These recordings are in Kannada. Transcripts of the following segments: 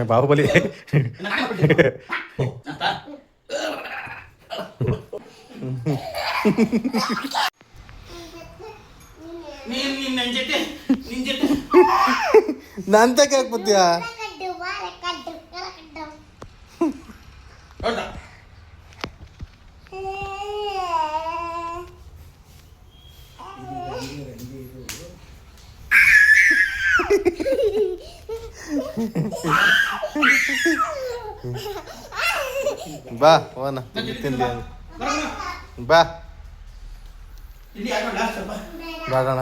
ಬಾಹುಬಲಿ ನನ್ ತಕ ಯಾಕೆ ಬತ್ತೀಯಾ ಬಾ ಹೋನ ತಿಂದಿ ಬಾ ಬಾಡಣ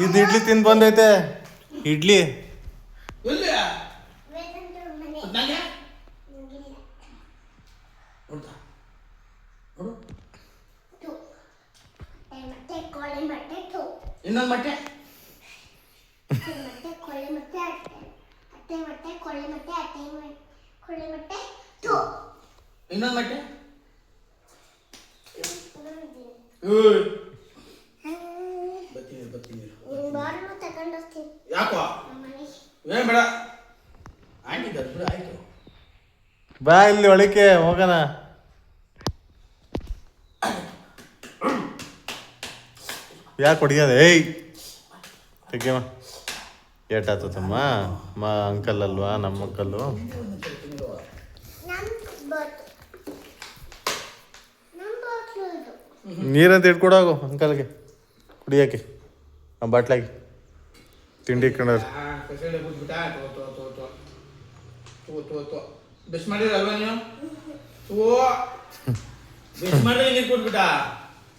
ಇದು ಇಡ್ಲಿ ತಿಂದು ಬಂದೈತೆ ಇಡ್ಲಿ ಇನ್ನೊಂದು ಮೊಟ್ಟೆ ಇನ್ನೊಂದು ಮೊಟ್ಟೆ ಯಾಕೋ ಏನ್ ಬೇಡ ಆಯ್ತು ಆಯ್ತು ಬಾ ಇಲ್ಲಿ ಒಳಕ್ಕೆ ಹೋಗೋಣ ಯಾಕೆ ಹೊಡಿಯೋದು ಏಯ್ ತೆಗ್ಯಮ್ಮ ಏಟಾತಮ್ಮ ಅಂಕಲ್ ಅಲ್ವಾ ನಮ್ಮ ಅಂಕಲ್ಲು ನೀರಂತ ಇಟ್ಕೊಡೋಗು ಅಂಕಲ್ಗೆ ಕುಡಿಯೋಕೆ ಆ ಬಾಟ್ಲಾಗಿ ತಿಂಡಿ ಇಟ್ಕೊಂಡ್ರೆ ಬೆಸ್ಟ್ ಮಾಡಿರಲ್ವಾ ನೀವು ಬೆಸ್ಟ್ ಮಾಡಿದ್ರೆ ನೀರು ಕೊಟ್ಬಿಟ್ಟ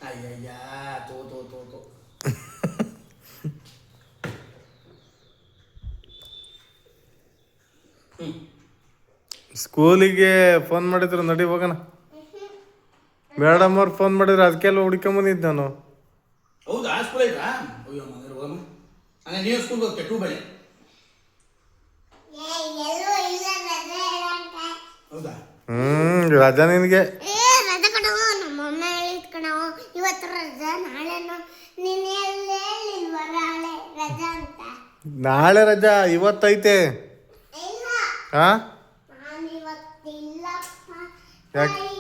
ಅಯ್ಯಯ್ಯ ತೋ ಸ್ಕೂಲಿಗೆ ಫೋನ್ ಮಾಡಿದ್ರು ನಡಿ ಹೋಗೋಣ ಮೇಡಮ್ ಅವ್ರು ಫೋನ್ ಮಾಡಿದ್ರು ಅದಕ್ಕೆಲ್ಲ ಹುಡ್ಕೊಂಬಂದಿದ್ದು ನಾನು ಹೌದಾ ಸ್ಕೂಲ್ ಐತಾ ಅಯ್ಯೋ ಮಗರು ಹೋಗಮ್ಮ ಹಂಗೆ ನೀವು ಸ್ಕೂಲ್ಗೆ ಹೋಗ್ತೀಯ ಟೂ ಬಳಿ ಹೌದಾ ರಜಾ ನಿನಗೆ ನಾಳೆ ರಜಾ ಇವತ್ತೈತೆ ಹಾ ಯಾಕೆ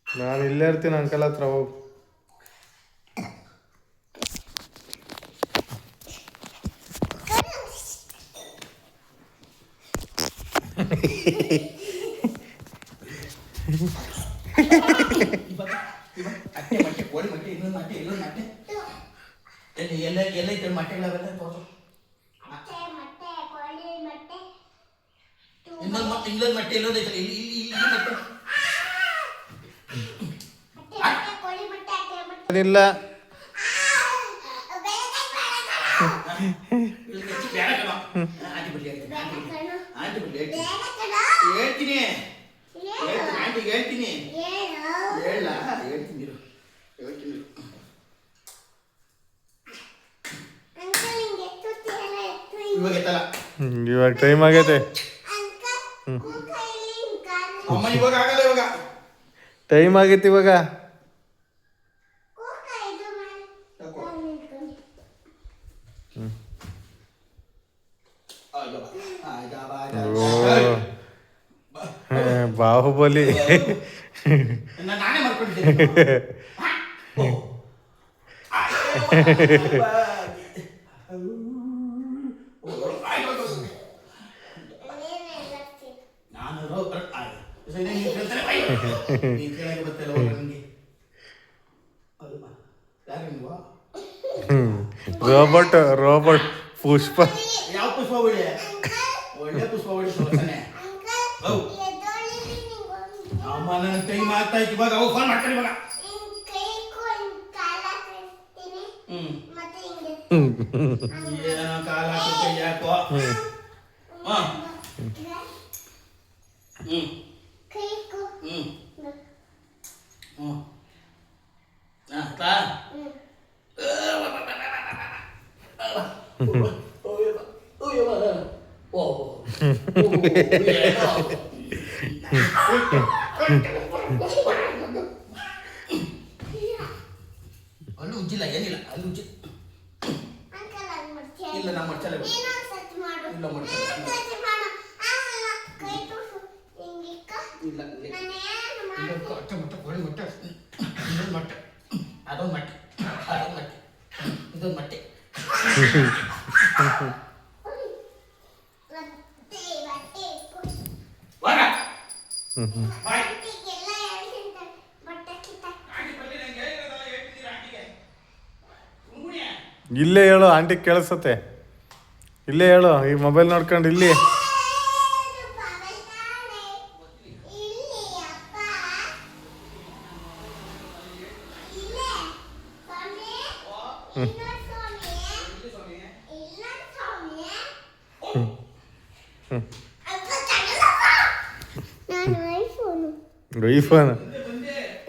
ನಾನು ಇಲ್ಲೇ ಇರ್ತೀನಿ ಅಂಕಲ್ ಹತ್ರ ಹೋಗಿ ಇನ್ನೊಂದು ಮಟ್ಟೆ ಎಲ್ಲೋದೈತಲ್ಲ ಇಲ್ಲಿ ಇಲ್ಲ ಹೇಳ್ತೀನಿ ಇವಾಗ ಟೈಮ್ ಆಗೈತೆ ಟೈಮ್ ಆಗೈತಿ ಇವಾಗ ಬಾಹುಬಲಿ. ನಾನೇ ಮಾಡ್ಕೊಂಡಿದ್ದೀನಿ. ರೋಬೋಟ್ ಪುಷ್ಪ. ಯಾವ ಪುಷ್ಪ ಒಳ್ಳೆ ಒಳ್ಳೆ ಪುಷ್ಪ ಒಳ್ಳೆ ಅಮ್ಮ ನನ್ನ ಟೈಮ್ ಆಗ್ತಾ ಇತ್ತು ಇವಾಗ ಅವಾಗ ಫೋನ್ ಮಾಡ್ತಾರೆ ಇವಾಗ. ಏನೋ ಕಾಲ ಕೈ ಯಾಕೋ. ಹಾಂ ಅಲ್ಲೂ ಉಜ್ಜಿಲ್ಲ ಏನಿಲ್ಲ ಅಲ್ಲೂ ಉಜ್ಜಿ ಇಲ್ಲ ನಮ್ಮ ಮಡ್ಚಲ್ಲ ಇಲ್ಲ ಮಡ್ಚಲ್ಲ ಇಲ್ಲ ಅಟ್ಟ ಮಟ್ಟ ಕೋಳಿ ಮಟ್ಟ ಇದೊಂದು ಮಟ್ಟ ಅದೊಂದು ಮಟ್ಟೆ ಅದೊಂದು ಮಟ್ಟೆ ಇದೊಂದು ಮಟ್ಟೆ ಇಲ್ಲೇ ಹೇಳು, ಆಂಟಿ ಕೇಳಿಸತ್ತೆ. ಇಲ್ಲೇ ಹೇಳು, ಈ ಮೊಬೈಲ್ ನೋಡ್ಕೊಂಡು ಇಲ್ಲಿ. ಐಫೋನ್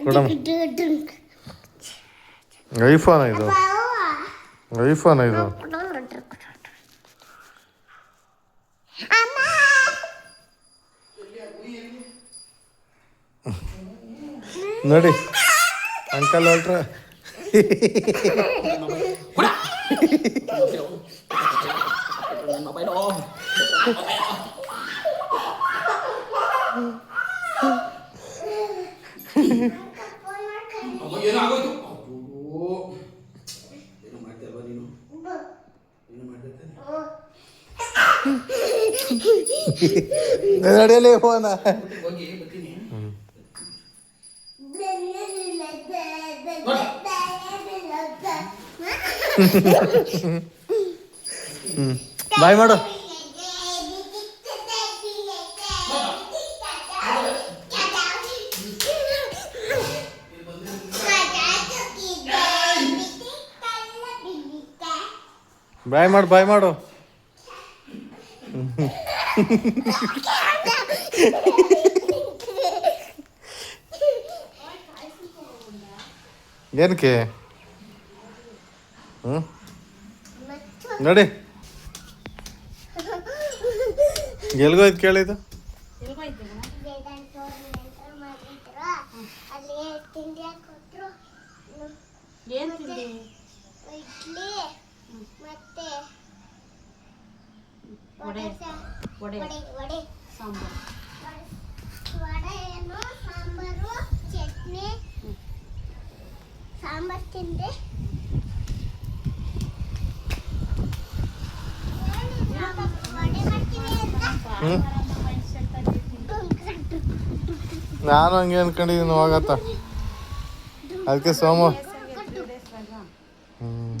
ಕೊಡಮ್ಮ. ಐಫೋನ್ ಇದು, ಐಫೋನ್ ಇದು. ನೋಡಿ ಅಂಕಲ್ ಹೊಲ್ಟ್ರ. ಏನೋ ಆಗೋಯ್ತು. ಏನೋ ಮಾಡ್ತೀಯಲ್ವಾ ನೀನು, ಏನೋ ಮಾಡ್ತಿರ್ತಾನೆ. ನಡೆಯಲೇ ಫೋನ. ಹೋಗಿ ಬರ್ತೀನಿ. ಬಾಯ್ ಮಾಡು. ಬಾಯ್ ಮಾಡು, ಬಾಯ್ ಮಾಡು. ಏನಕ್ಕೆ? ನೋಡಿ ಎಲ್ಗೋಯ್ತು ಕೇಳಿದ್ದು. ಸಾಂಬಾರ್ ತಿಂದೆ. ನಾನು ಹಂಗೆ ಅನ್ಕೊಂಡಿದ್ದೀನಿ ಹೋಗತ್ತ. ಅದಕ್ಕೆ ಸೋಮು ಹ್ಮ್